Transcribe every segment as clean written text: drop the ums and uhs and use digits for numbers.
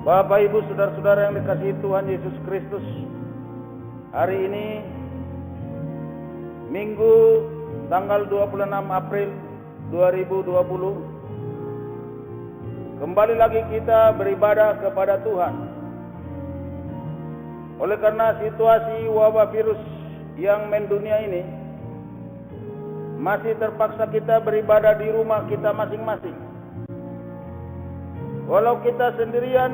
Bapak, Ibu, Saudara-saudara yang dikasihi Tuhan Yesus Kristus, hari ini Minggu tanggal 26 April 2020, kembali lagi kita beribadah kepada Tuhan. Oleh karena situasi wabah virus yang mendunia ini, masih terpaksa kita beribadah di rumah kita masing-masing. Walau kita sendirian,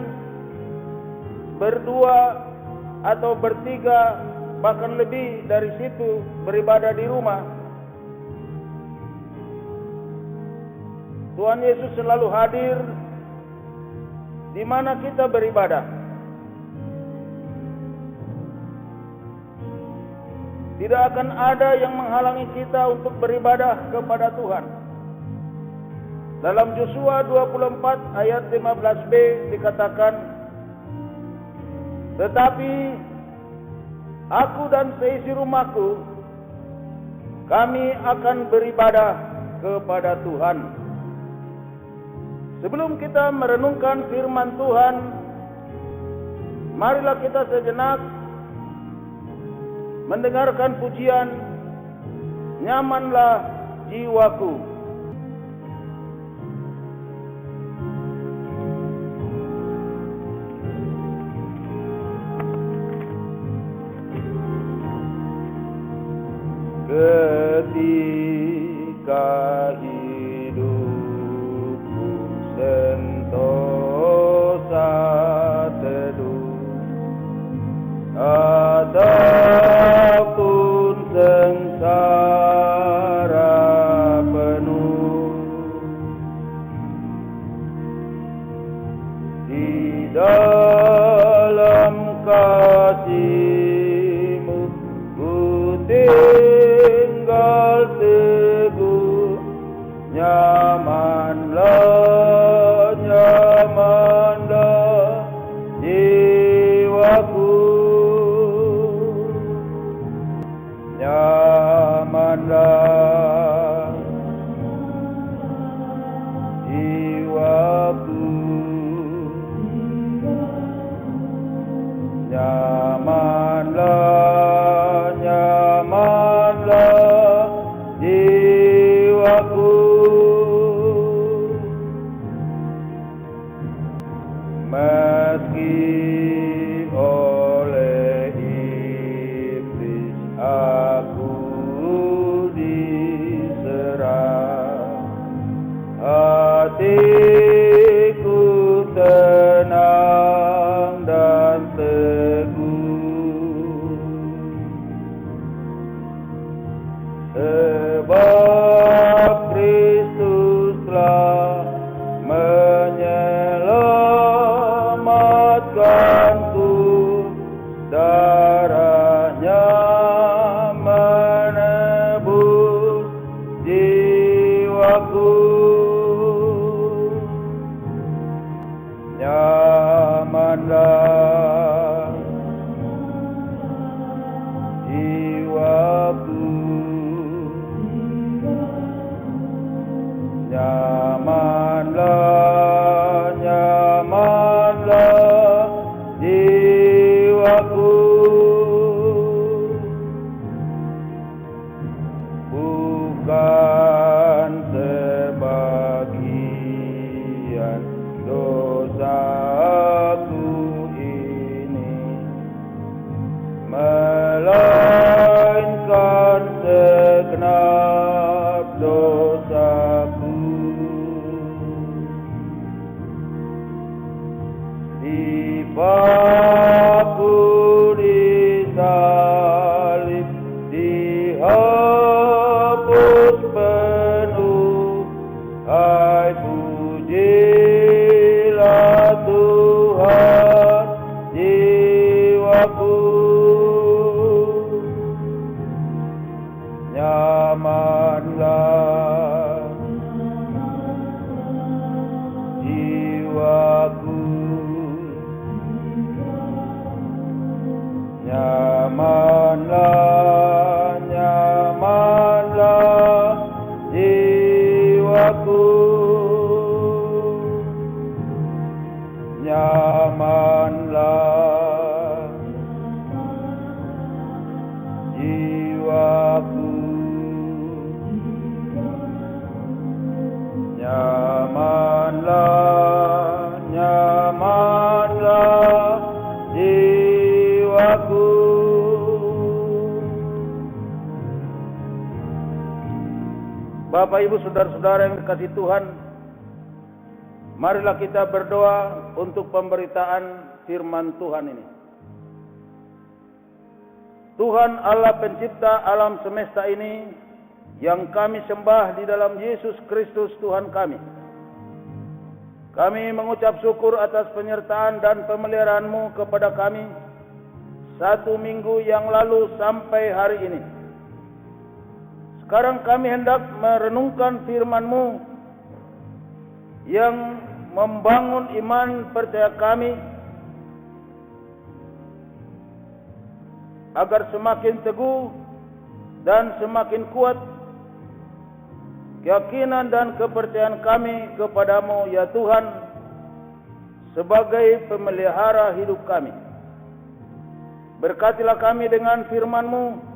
berdua atau bertiga, bahkan lebih dari situ beribadah di rumah, Tuhan Yesus selalu hadir di mana kita beribadah. Tidak akan ada yang menghalangi kita untuk beribadah kepada Tuhan. Dalam Yosua 24 ayat 15b dikatakan, "Tetapi aku dan seisi rumahku, kami akan beribadah kepada Tuhan." Sebelum kita merenungkan firman Tuhan, marilah kita sejenak mendengarkan pujian "Nyamanlah Jiwaku". Ketika hidupku sentosa teduh, ataupun sengsara penuh, di dalam kasih-Mu ku tinggal teguh. Nyamanlah, nyamanlah jiwaku, nyamanlah jiwaku, nyamanlah, nyamanlah jiwaku. Meski oleh iblis aku diserang, hatiku tenang dan teguh, sebab Kristus telah menyelamatkanku, darahnya menebus jiwaku. Nyamanlah jiwaku, nyamanlah, nyamanlah jiwaku. Bukan sebagian dosaku ini, melainkan segenap dosaku. Dipaku di salib, dihapus penuh. Hai pujilah Tuhan jiwaku, nyamanlah jiwaku, nyamanlah jiwaku, nyamanlah, nyamanlah jiwaku. Bapak, Ibu, saudara-saudara yang dikasihi Tuhan, marilah kita berdoa untuk pemberitaan firman Tuhan ini. Tuhan Allah pencipta alam semesta ini, yang kami sembah di dalam Yesus Kristus Tuhan kami. Kami mengucap syukur atas penyertaan dan pemeliharaan-Mu kepada kami 1 minggu yang lalu sampai hari ini. Sekarang kami hendak merenungkan firman-Mu yang membangun iman percaya kami agar semakin teguh dan semakin kuat keyakinan dan kepercayaan kami kepada-Mu, ya Tuhan, sebagai pemelihara hidup kami. Berkatilah kami dengan firman-Mu.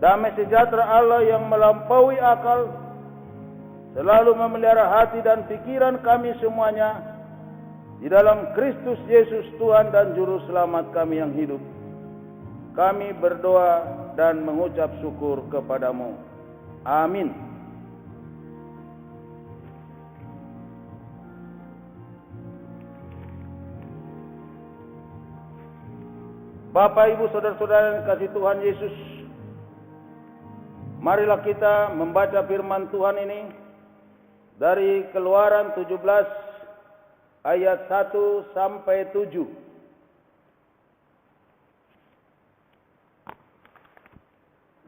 Damai sejahtera Allah yang melampaui akal selalu memelihara hati dan pikiran kami semuanya di dalam Kristus Yesus Tuhan dan Juru Selamat kami yang hidup. Kami berdoa dan mengucap syukur kepada-Mu. Amin. Bapak, Ibu, saudara-saudara yang dikasihi Tuhan Yesus, marilah kita membaca firman Tuhan ini dari Keluaran 17 ayat 1 sampai 7.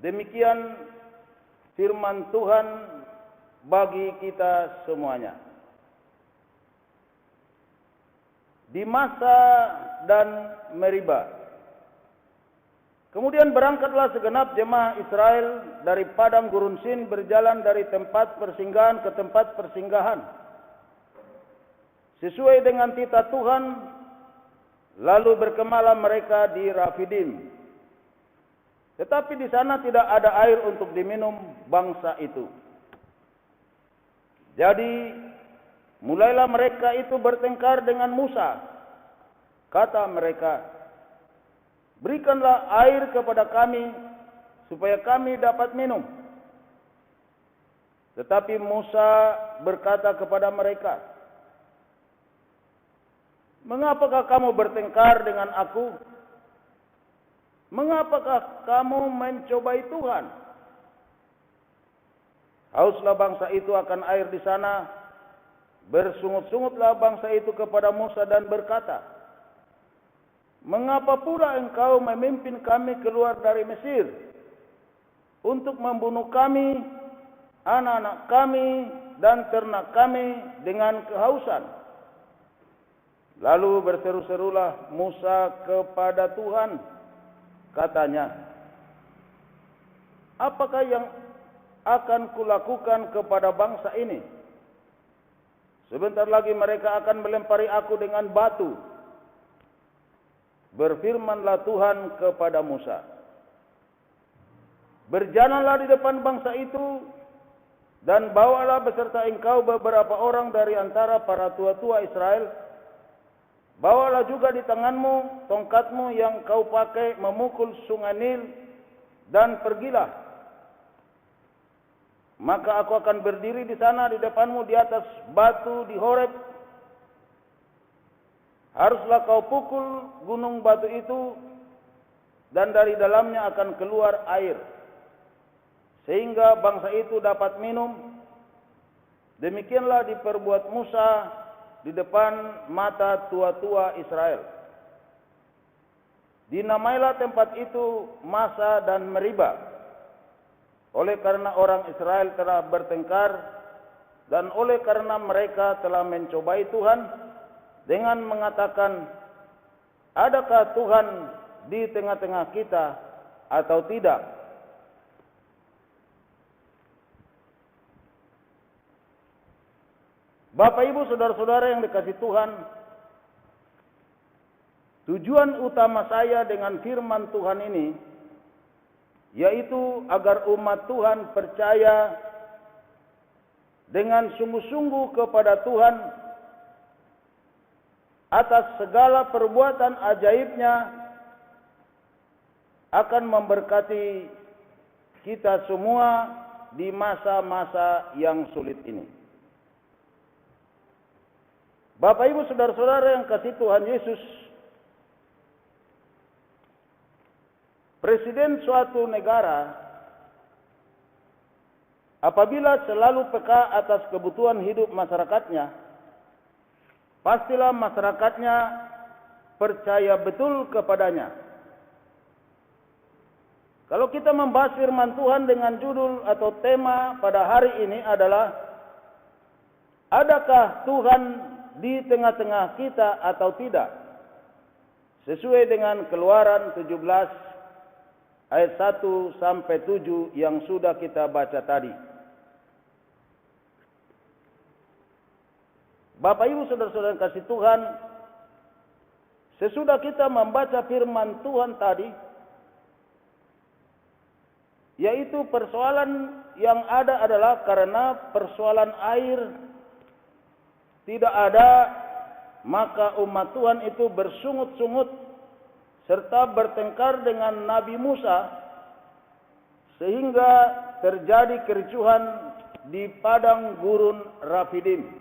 Demikian firman Tuhan bagi kita semuanya. Di Masa dan Meriba, kemudian berangkatlah segenap jemaah Israel dari padang gurun Sin, berjalan dari tempat persinggahan ke tempat persinggahan sesuai dengan titah Tuhan, lalu berkemahlah mereka di Rafidim. Tetapi di sana tidak ada air untuk diminum bangsa itu. Jadi mulailah mereka itu bertengkar dengan Musa. Kata mereka, "Berikanlah air kepada kami, supaya kami dapat minum." Tetapi Musa berkata kepada mereka, "Mengapakah kamu bertengkar dengan aku? Mengapakah kamu mencobai Tuhan? Hauslah bangsa itu akan air di sana." Bersungut-sungutlah bangsa itu kepada Musa dan berkata, "Mengapa pula engkau memimpin kami keluar dari Mesir untuk membunuh kami, anak-anak kami, dan ternak kami dengan kehausan?" Lalu berseru-serulah Musa kepada Tuhan, katanya, "Apakah yang akan kulakukan kepada bangsa ini? Sebentar lagi mereka akan melempari aku dengan batu." Berfirmanlah Tuhan kepada Musa, "Berjalanlah di depan bangsa itu, dan bawalah beserta engkau beberapa orang dari antara para tua-tua Israel. Bawalah juga di tanganmu tongkatmu yang kau pakai memukul sungai Nil, dan pergilah. Maka aku akan berdiri di sana di depanmu di atas batu di Horeb. Haruslah kau pukul gunung batu itu, dan dari dalamnya akan keluar air, sehingga bangsa itu dapat minum." Demikianlah diperbuat Musa di depan mata tua-tua Israel. Dinamailah tempat itu Masa dan Meriba, oleh karena orang Israel telah bertengkar, dan oleh karena mereka telah mencobai Tuhan dengan mengatakan, "Adakah Tuhan di tengah-tengah kita atau tidak?" Bapak, Ibu, saudara-saudara yang dikasihi Tuhan, Tujuan utama saya dengan firman Tuhan ini yaitu agar umat Tuhan percaya dengan sungguh-sungguh kepada Tuhan atas segala perbuatan ajaibnya akan memberkati kita semua di masa-masa yang sulit ini. Bapak Ibu saudara-saudara yang kasih Tuhan Yesus, presiden suatu negara apabila selalu peka atas kebutuhan hidup masyarakatnya, pastilah masyarakatnya percaya betul kepadanya. Kalau kita membahas firman Tuhan dengan judul atau tema pada hari ini adalah, adakah Tuhan di tengah-tengah kita atau tidak? Sesuai dengan Keluaran 17 ayat 1 sampai 7 yang sudah kita baca tadi. Bapak Ibu saudara-saudara kasih Tuhan, sesudah kita membaca firman Tuhan tadi, yaitu persoalan yang ada adalah karena persoalan air tidak ada, maka umat Tuhan itu bersungut-sungut serta bertengkar dengan Nabi Musa sehingga terjadi kericuhan di padang gurun Rafidim.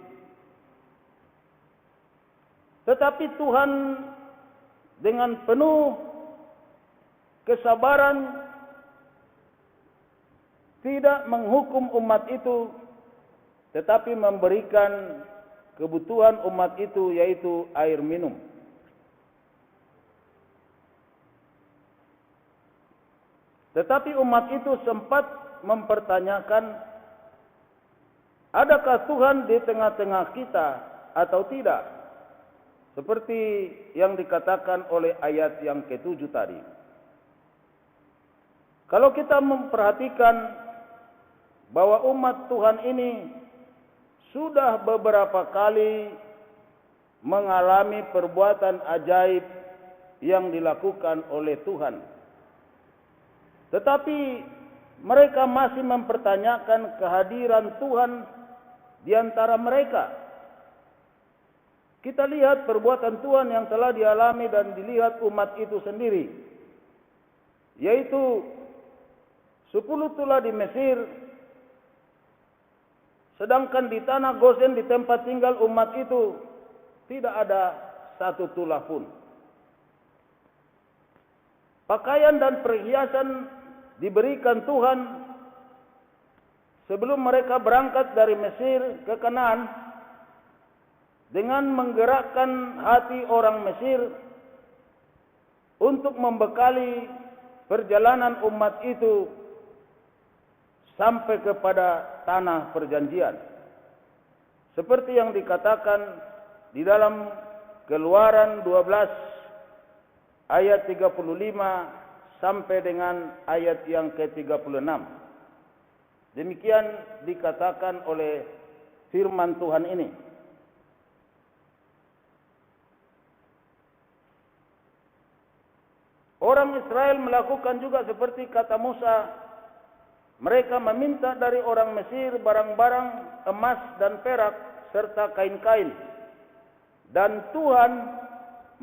Tetapi Tuhan dengan penuh kesabaran tidak menghukum umat itu, tetapi memberikan kebutuhan umat itu, yaitu air minum. Tetapi umat itu sempat mempertanyakan, adakah Tuhan di tengah-tengah kita atau tidak? Seperti yang dikatakan oleh ayat yang ke-7 tadi. Kalau kita memperhatikan bahwa umat Tuhan ini sudah beberapa kali mengalami perbuatan ajaib yang dilakukan oleh Tuhan. Tetapi mereka masih mempertanyakan kehadiran Tuhan di antara mereka. Kita lihat perbuatan Tuhan yang telah dialami dan dilihat umat itu sendiri, yaitu 10 tulah di Mesir, sedangkan di tanah Gosen, di tempat tinggal umat itu, tidak ada 1 tulah pun. Pakaian dan perhiasan diberikan Tuhan sebelum mereka berangkat dari Mesir ke Kanaan, dengan menggerakkan hati orang Mesir untuk membekali perjalanan umat itu sampai kepada tanah perjanjian. Seperti yang dikatakan di dalam Keluaran 12 ayat 35 sampai dengan ayat yang ke-36. Demikian dikatakan oleh firman Tuhan ini. Orang Israel melakukan juga seperti kata Musa. Mereka meminta dari orang Mesir barang-barang emas dan perak serta kain-kain. Dan Tuhan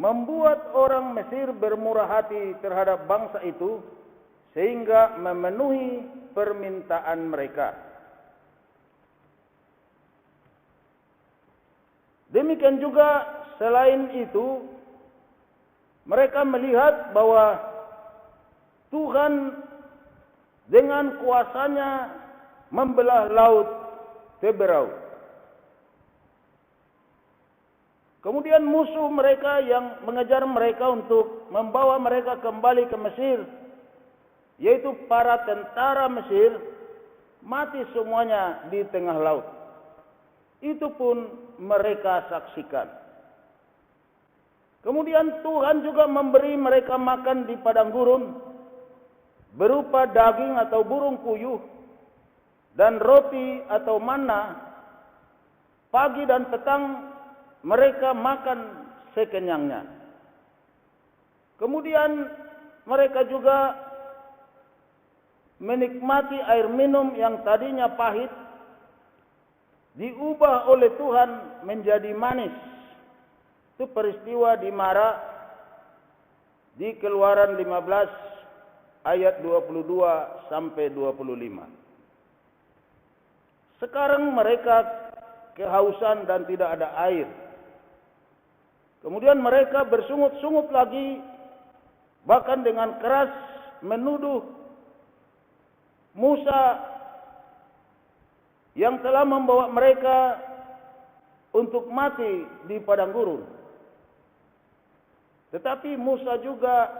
membuat orang Mesir bermurah hati terhadap bangsa itu sehingga memenuhi permintaan mereka. Demikian juga selain itu, mereka melihat bahwa Tuhan dengan kuasanya membelah laut Teberau. Kemudian musuh mereka yang mengejar mereka untuk membawa mereka kembali ke Mesir, yaitu para tentara Mesir, mati semuanya di tengah laut. Itu pun mereka saksikan. Kemudian Tuhan juga memberi mereka makan di padang gurun berupa daging atau burung puyuh dan roti atau manna. Pagi dan petang mereka makan sekenyangnya. Kemudian mereka juga menikmati air minum yang tadinya pahit, diubah oleh Tuhan menjadi manis. Itu peristiwa di Mara di Keluaran 15 ayat 22 sampai 25. Sekarang mereka kehausan dan tidak ada air. Kemudian mereka bersungut-sungut lagi, bahkan dengan keras menuduh Musa yang telah membawa mereka untuk mati di padang gurun. Tetapi Musa juga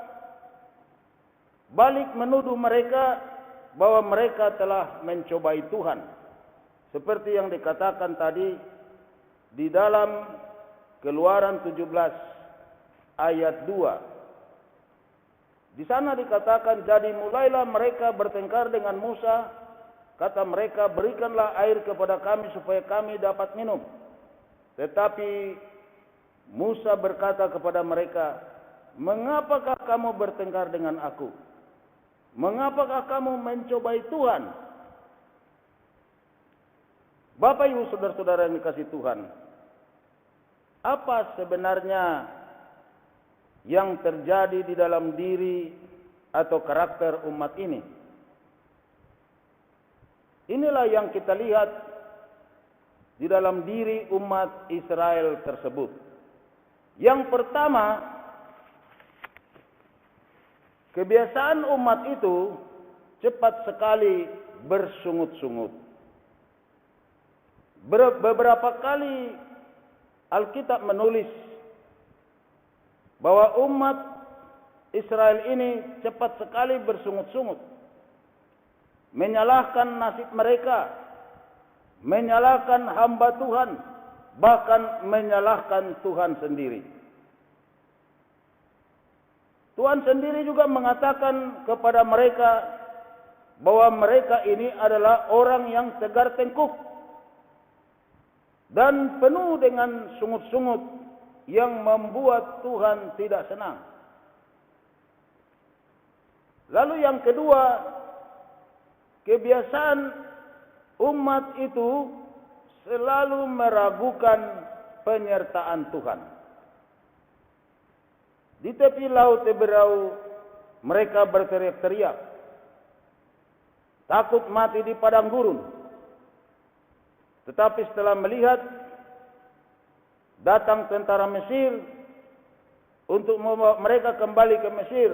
balik menuduh mereka bahwa mereka telah mencobai Tuhan, seperti yang dikatakan tadi di dalam Keluaran 17 ayat 2. Di sana dikatakan, jadi mulailah mereka bertengkar dengan Musa. Kata mereka, berikanlah air kepada kami supaya kami dapat minum. Tetapi Musa berkata kepada mereka, mengapakah kamu bertengkar dengan aku? Mengapakah kamu mencobai Tuhan? Bapak Ibu saudara-saudara yang dikasihi Tuhan, apa sebenarnya yang terjadi di dalam diri atau karakter umat ini? Inilah yang kita lihat di dalam diri umat Israel tersebut. Yang pertama, kebiasaan umat itu cepat sekali bersungut-sungut. Beberapa kali Alkitab menulis bahwa umat Israel ini cepat sekali bersungut-sungut, menyalahkan nasib mereka, menyalahkan hamba Tuhan, bahkan menyalahkan Tuhan sendiri. Tuhan sendiri juga mengatakan kepada mereka bahwa mereka ini adalah orang yang tegar tengkuk dan penuh dengan sungut-sungut yang membuat Tuhan tidak senang. Lalu yang kedua, kebiasaan umat itu selalu meragukan penyertaan Tuhan. Di tepi laut Teberau mereka berteriak-teriak, takut mati di padang gurun. Tetapi setelah melihat datang tentara Mesir untuk membawa mereka kembali ke Mesir,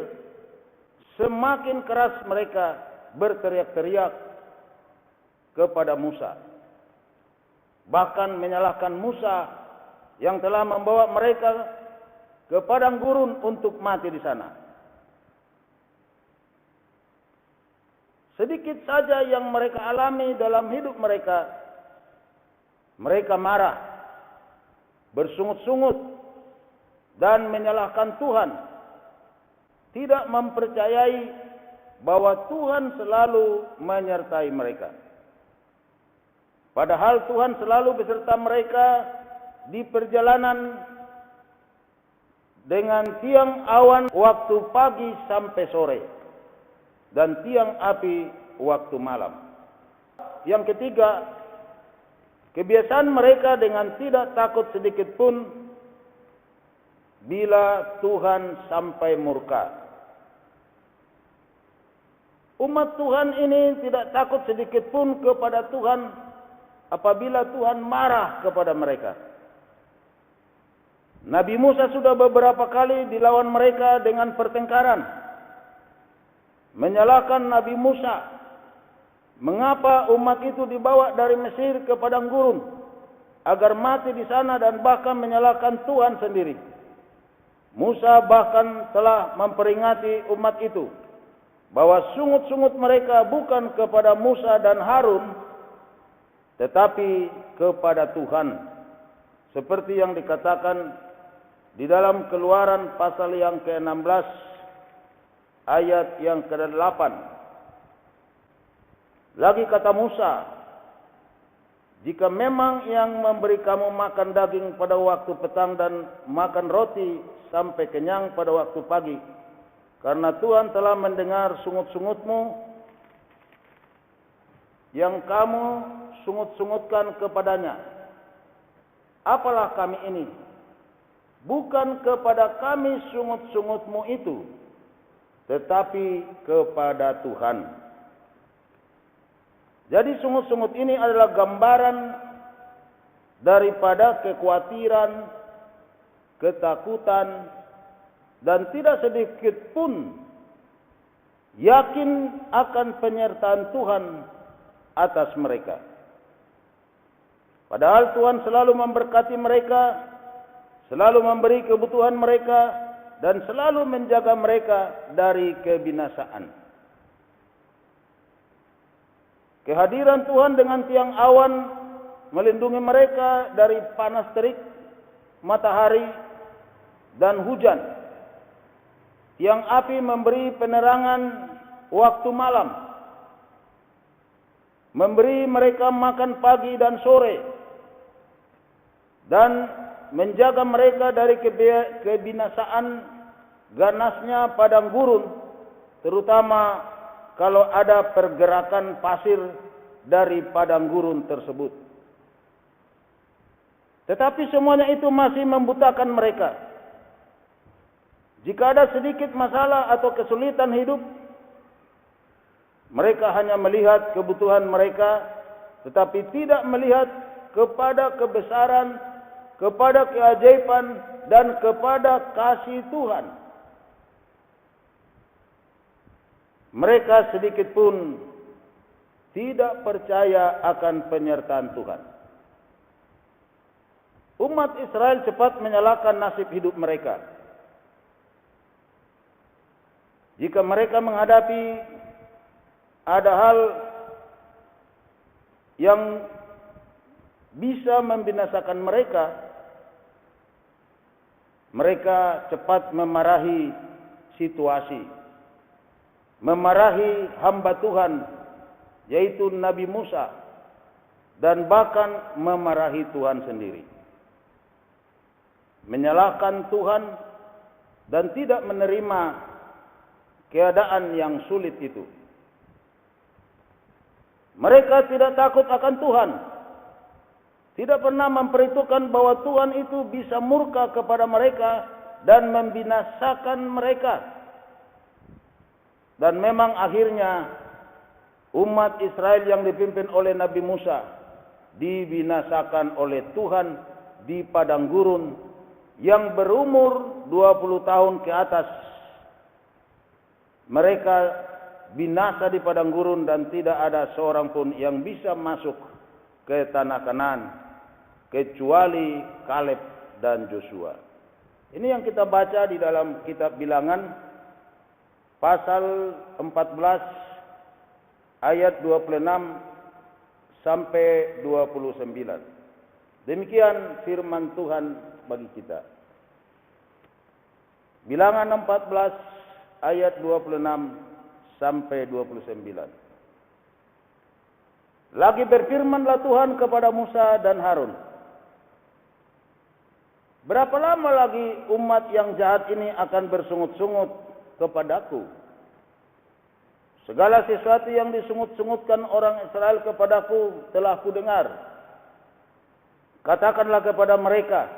semakin keras mereka berteriak-teriak kepada Musa. Bahkan menyalahkan Musa yang telah membawa mereka ke padang gurun untuk mati di sana. Sedikit saja yang mereka alami dalam hidup mereka, mereka marah, bersungut-sungut, dan menyalahkan Tuhan. Tidak mempercayai bahwa Tuhan selalu menyertai mereka. Padahal Tuhan selalu beserta mereka di perjalanan dengan tiang awan waktu pagi sampai sore dan tiang api waktu malam. Yang ketiga, kebiasaan mereka dengan tidak takut sedikit pun bila Tuhan sampai murka. Umat Tuhan ini tidak takut sedikit pun kepada Tuhan apabila Tuhan marah kepada mereka. Nabi Musa sudah beberapa kali dilawan mereka dengan pertengkaran, menyalahkan Nabi Musa. Mengapa umat itu dibawa dari Mesir ke padang gurun agar mati di sana, dan bahkan menyalahkan Tuhan sendiri. Musa bahkan telah memperingati umat itu bahwa sungut-sungut mereka bukan kepada Musa dan Harun, tetapi kepada Tuhan. Seperti yang dikatakan di dalam Keluaran pasal yang ke-16 ayat yang ke-8. Lagi kata Musa, jika memang yang memberi kamu makan daging pada waktu petang dan makan roti sampai kenyang pada waktu pagi, karena Tuhan telah mendengar sungut-sungutmu yang kamu sungut-sungutkan kepadanya. Apalah kami ini? Bukan kepada kami sungut-sungutmu itu, tetapi kepada Tuhan. Jadi sungut-sungut ini adalah gambaran daripada kekhawatiran, ketakutan, dan tidak sedikit pun yakin akan penyertaan Tuhan atas mereka. Padahal Tuhan selalu memberkati mereka, selalu memberi kebutuhan mereka, dan selalu menjaga mereka dari kebinasaan. Kehadiran Tuhan dengan tiang awan melindungi mereka dari panas terik, matahari, dan hujan. Tiang api memberi penerangan waktu malam, memberi mereka makan pagi dan sore, dan menjaga mereka dari kebinasaan ganasnya padang gurun, terutama kalau ada pergerakan pasir dari padang gurun tersebut. Tetapi semuanya itu masih membutakan mereka. Jika ada sedikit masalah atau kesulitan hidup, mereka hanya melihat kebutuhan mereka, tetapi tidak melihat kepada kebesaran, kepada keajaiban, dan kepada kasih Tuhan. Mereka sedikit pun tidak percaya akan penyertaan Tuhan. Umat Israel cepat menyalahkan nasib hidup mereka. Jika mereka menghadapi ada hal yang bisa membinasakan mereka, mereka cepat memarahi situasi, memarahi hamba Tuhan, yaitu Nabi Musa, dan bahkan memarahi Tuhan sendiri. Menyalahkan Tuhan dan tidak menerima keadaan yang sulit itu. Mereka tidak takut akan Tuhan, tidak pernah memperhitungkan bahwa Tuhan itu bisa murka kepada mereka dan membinasakan mereka. Dan memang akhirnya umat Israel yang dipimpin oleh Nabi Musa dibinasakan oleh Tuhan di padang gurun yang berumur 20 tahun ke atas. Mereka binasa di padang gurun dan tidak ada seorang pun yang bisa masuk ke tanah Kanaan kecuali Kaleb dan Joshua. Ini yang kita baca di dalam kitab Bilangan pasal 14 ayat 26 sampai 29. Demikian firman Tuhan bagi kita. Bilangan 14 ayat 26 sampai 29. Lagi berfirmanlah Tuhan kepada Musa dan Harun. Berapa lama lagi umat yang jahat ini akan bersungut-sungut kepadaku? Segala sesuatu yang disungut-sungutkan orang Israel kepadaku telah kudengar. Katakanlah kepada mereka,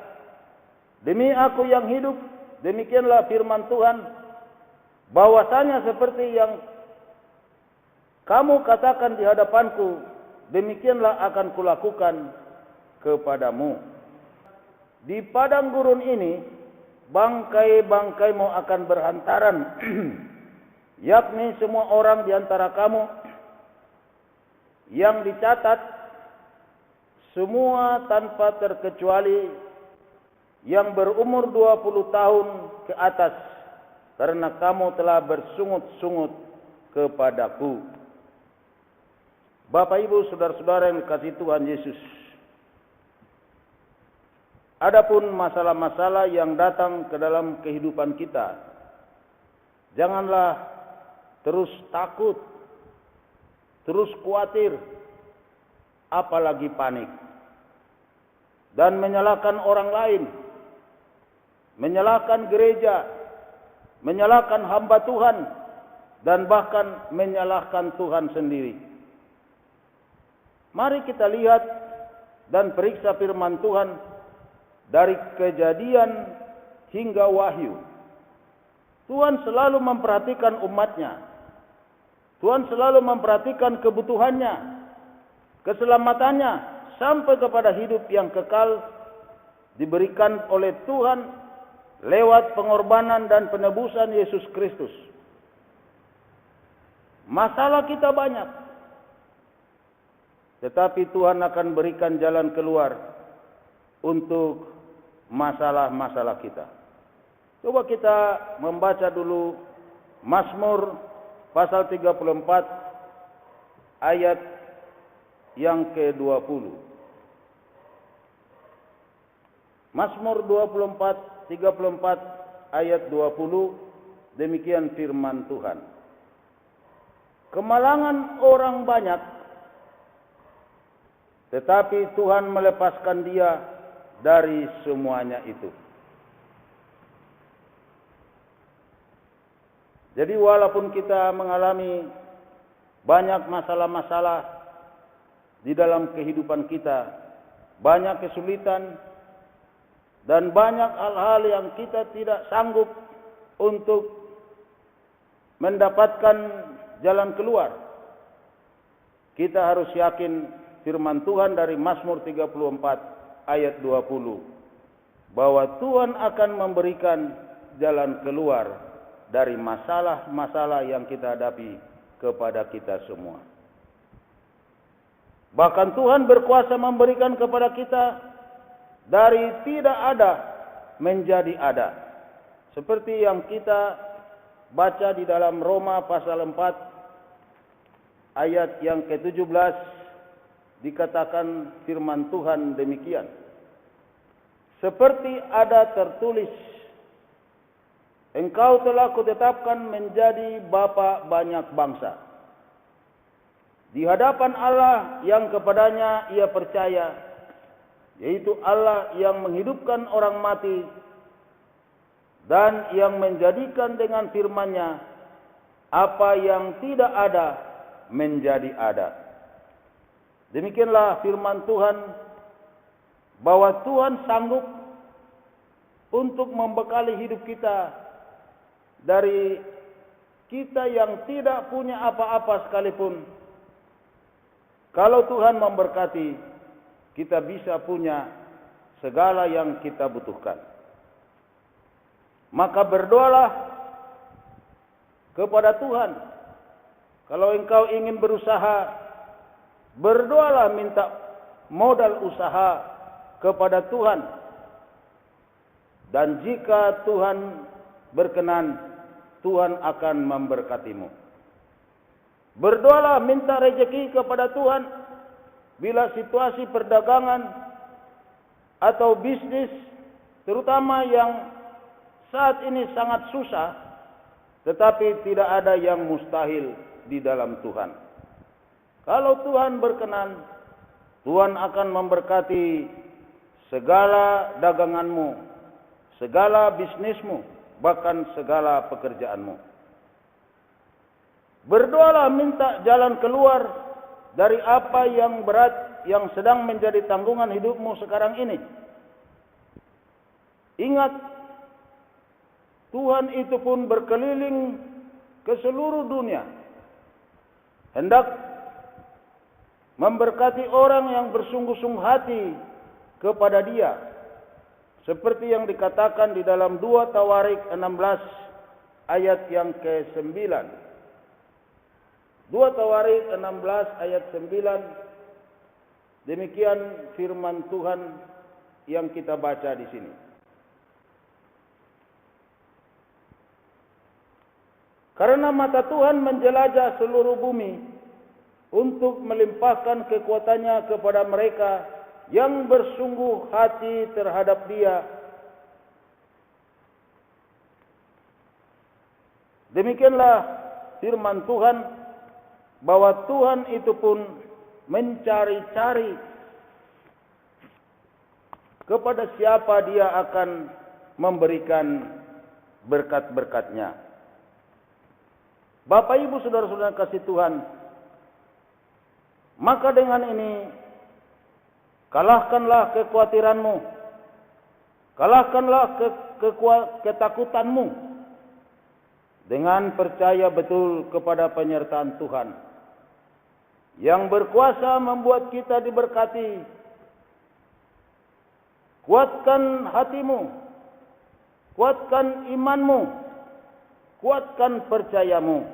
demi aku yang hidup, demikianlah firman Tuhan, bahwasanya seperti yang kamu katakan di hadapanku, demikianlah akan kulakukan kepadamu. Di padang gurun ini, bangkai-bangkaimu akan berhantaran, yakni semua orang di antara kamu yang dicatat, semua tanpa terkecuali yang berumur 20 tahun ke atas, karena kamu telah bersungut-sungut kepadaku. Bapak, Ibu, saudara-saudara yang dikasihi Tuhan Yesus, adapun masalah-masalah yang datang ke dalam kehidupan kita, janganlah terus takut, terus khawatir, apalagi panik, dan menyalahkan orang lain, menyalahkan gereja, menyalahkan hamba Tuhan, dan bahkan menyalahkan Tuhan sendiri. Mari kita lihat dan periksa firman Tuhan dari Kejadian hingga Wahyu. Tuhan selalu memperhatikan umatnya. Tuhan selalu memperhatikan kebutuhannya, keselamatannya, sampai kepada hidup yang kekal diberikan oleh Tuhan lewat pengorbanan dan penebusan Yesus Kristus. Masalah kita banyak, tetapi Tuhan akan berikan jalan keluar untuk masalah-masalah kita. Coba kita membaca dulu Mazmur pasal 34 ayat yang ke-20. Mazmur 34 ayat 20, demikian firman Tuhan. Kemalangan orang banyak, tetapi Tuhan melepaskan dia dari semuanya itu. Jadi walaupun kita mengalami banyak masalah-masalah di dalam kehidupan kita, banyak kesulitan, dan banyak hal-hal yang kita tidak sanggup untuk mendapatkan jalan keluar, kita harus yakin firman Tuhan dari Mazmur 34 ayat 20, bahwa Tuhan akan memberikan jalan keluar dari masalah-masalah yang kita hadapi kepada kita semua. Bahkan Tuhan berkuasa memberikan kepada kita dari tidak ada menjadi ada. Seperti yang kita baca di dalam Roma pasal 4 ayat yang ke-17, dikatakan firman Tuhan demikian. Seperti ada tertulis, engkau telah kutetapkan menjadi bapa banyak bangsa, di hadapan Allah yang kepadanya ia percaya, yaitu Allah yang menghidupkan orang mati dan yang menjadikan dengan firman-Nya apa yang tidak ada menjadi ada. Demikianlah firman Tuhan, bahwa Tuhan sanggup untuk membekali hidup kita dari kita yang tidak punya apa-apa sekalipun. Kalau Tuhan memberkati, kita bisa punya segala yang kita butuhkan. Maka berdoalah kepada Tuhan. Kalau engkau ingin berusaha, berdoalah minta modal usaha kepada Tuhan. Dan jika Tuhan berkenan, Tuhan akan memberkatimu. Berdoalah minta rezeki kepada Tuhan. Bila situasi perdagangan atau bisnis, terutama yang saat ini sangat susah, tetapi tidak ada yang mustahil di dalam Tuhan. Kalau Tuhan berkenan, Tuhan akan memberkati segala daganganmu, segala bisnismu, bahkan segala pekerjaanmu. Berdoalah minta jalan keluar dari apa yang berat yang sedang menjadi tanggungan hidupmu sekarang ini. Ingat, Tuhan itu pun berkeliling ke seluruh dunia, hendak memberkati orang yang bersungguh-sungguh hati kepada Dia. Seperti yang dikatakan di dalam 2 Tawarik 16 ayat yang ke-9. 2 Tawarik 16 ayat 9. Demikian firman Tuhan yang kita baca di sini. Karena mata Tuhan menjelajah seluruh bumi untuk melimpahkan kekuatannya kepada mereka yang bersungguh hati terhadap Dia. Demikianlah firman Tuhan, bahwa Tuhan itu pun mencari-cari kepada siapa Dia akan memberikan berkat-berkat-Nya. Bapak Ibu saudara-saudara kasih Tuhan, maka dengan ini kalahkanlah kekhawatiranmu, kalahkanlah ketakutanmu dengan percaya betul kepada penyertaan Tuhan yang berkuasa membuat kita diberkati. Kuatkan hatimu, kuatkan imanmu, kuatkan percayamu.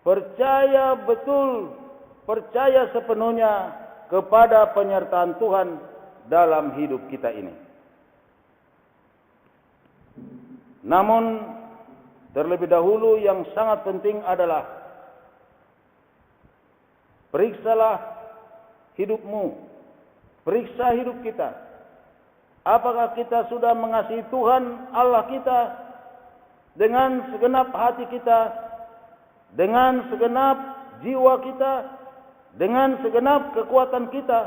Percaya betul, percaya sepenuhnya kepada penyertaan Tuhan dalam hidup kita ini. Namun, terlebih dahulu yang sangat penting adalah periksalah hidupmu, periksa hidup kita. Apakah kita sudah mengasihi Tuhan Allah kita dengan segenap hati kita, dengan segenap jiwa kita, dengan segenap kekuatan kita,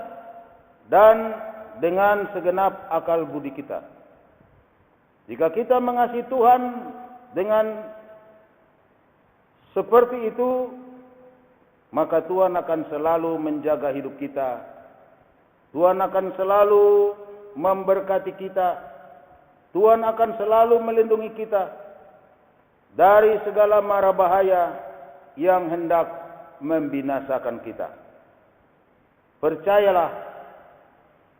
dan dengan segenap akal budi kita. Jika kita mengasihi Tuhan dengan seperti itu, maka Tuhan akan selalu menjaga hidup kita. Tuhan akan selalu memberkati kita. Tuhan akan selalu melindungi kita dari segala mara bahaya yang hendak membinasakan kita. Percayalah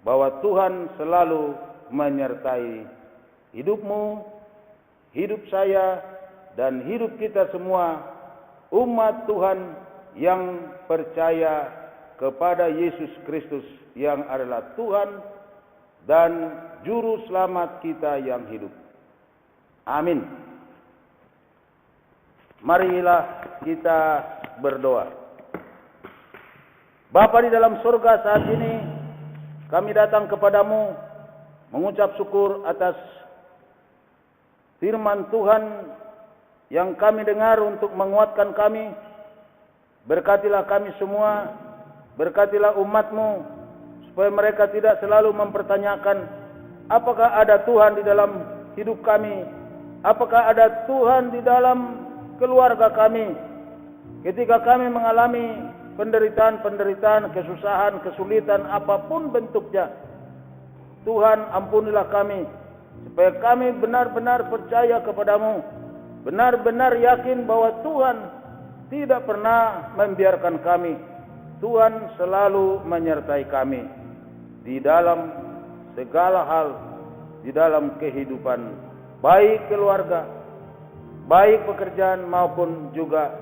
bahwa Tuhan selalu menyertai hidupmu, hidup saya, dan hidup kita semua, umat Tuhan yang percaya kepada Yesus Kristus yang adalah Tuhan dan Juru Selamat kita yang hidup. Amin. Marilah kita berdoa. Bapa di dalam surga, saat ini kami datang kepadamu mengucap syukur atas firman Tuhan yang kami dengar untuk menguatkan kami. Berkatilah kami semua, berkatilah umat-Mu, supaya mereka tidak selalu mempertanyakan apakah ada Tuhan di dalam hidup kami, apakah ada Tuhan di dalam keluarga kami. Ketika kami mengalami penderitaan-penderitaan, kesusahan, kesulitan apapun bentuknya, Tuhan ampunilah kami, supaya kami benar-benar percaya kepadamu, benar-benar yakin bahwa Tuhan tidak pernah membiarkan kami. Tuhan selalu menyertai kami di dalam segala hal, di dalam kehidupan, baik keluarga, baik pekerjaan maupun juga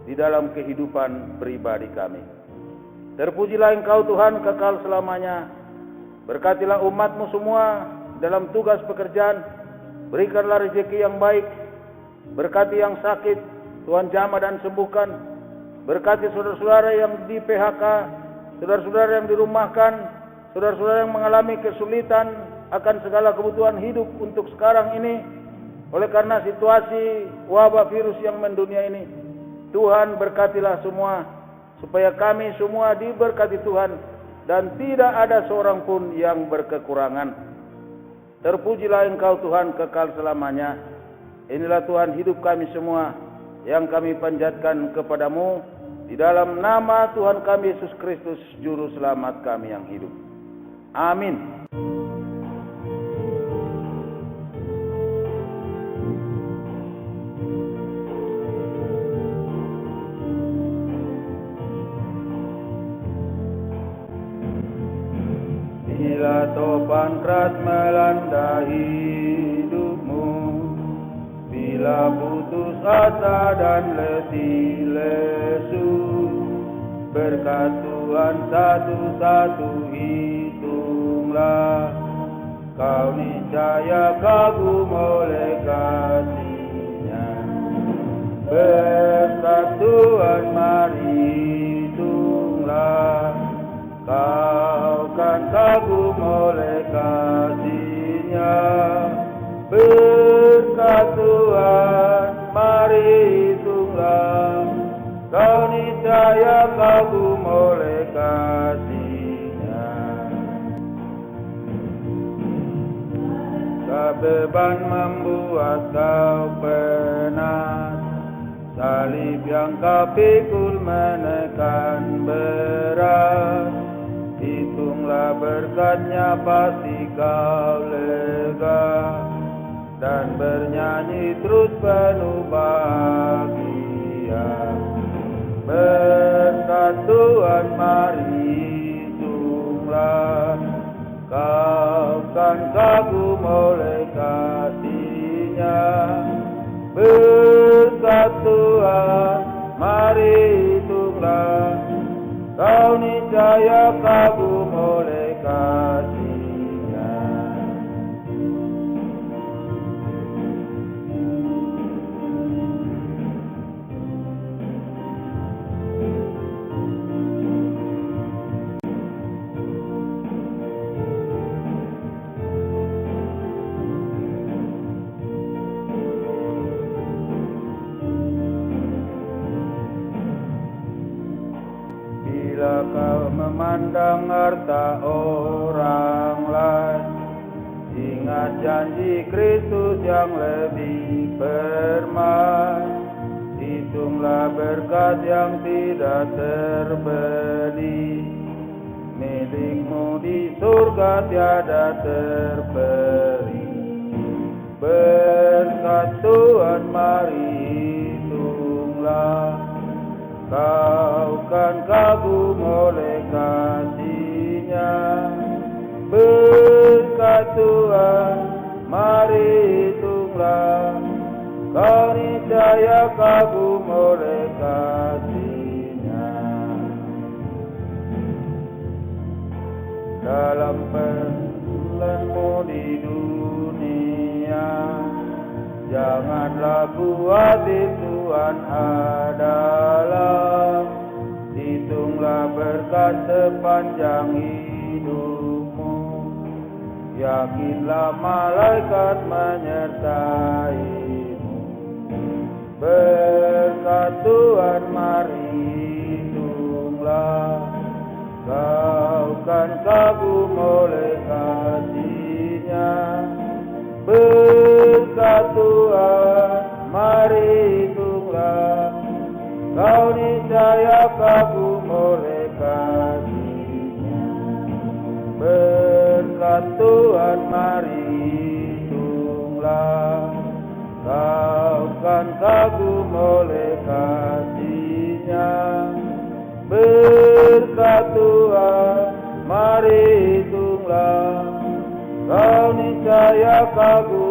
di dalam kehidupan pribadi kami. Terpujilah Engkau Tuhan kekal selamanya. Berkatilah umat-Mu semua dalam tugas pekerjaan. Berikanlah rezeki yang baik. Berkati yang sakit, Tuhan jamah dan sembuhkan. Berkati saudara-saudara yang di PHK, saudara-saudara yang dirumahkan, saudara-saudara yang mengalami kesulitan akan segala kebutuhan hidup untuk sekarang ini, oleh karena situasi wabah virus yang mendunia ini. Tuhan berkatilah semua, supaya kami semua diberkati Tuhan, dan tidak ada seorang pun yang berkekurangan. Terpujilah Engkau Tuhan kekal selamanya. Inilah Tuhan hidup kami semua, yang kami panjatkan kepadamu, di dalam nama Tuhan kami Yesus Kristus, Juru Selamat kami yang hidup. Amin. Bila topan keras melanda hidupmu, bila putus asa dan letih lesu, berkat Tuhan satu-satu hitunglah, kau niscaya kagum oleh kasih-Nya. Berkat Tuhan mari hitunglah, kau kan kagum oleh kasih-Nya. Berkat Tuhan mari hitunglah, kau niscaya kagum oleh kasih-Nya. beban membuat kau penat, salib yang kau pikul menekan berat. Hitunglah berkatnya pasti kau lega, dan bernyanyi terus penuh bahagia. Berkat Tuhan mari hitunglah, kau kan kagum oleh kasih-Nya. Berkat Tuhan mari hitunglah, kau niscaya kagum oleh kasih-Nya. Bila kau memandang harta orang lain, ingat janji Kristus yang lebih permai. Hitunglah berkat yang tidak terbeli, milikmu di surga tiada terperi. Berkat Tuhan mari hitunglah, kau kan kagum oleh kasih-Nya. Berkat Tuhan mari hitunglah, kau niscaya kagum oleh kasih-Nya. Dalam perjalananmu di dunia, janganlah khawatir, Tuhan adalah. Hitunglah berkat sepanjang hidupmu, yakinlah malaikat menyertaimu. Berkat Tuhan mari hitunglah, kau kan kagum oleh kasih-Nya. Berkat Tuhan mari hitunglah, kau niscaya kagum oleh kasih-Nya. Berkat Tuhan mari hitunglah, kau kan kagum oleh kasih-Nya. Berkat Tuhan mari hitunglah, kau niscaya kagum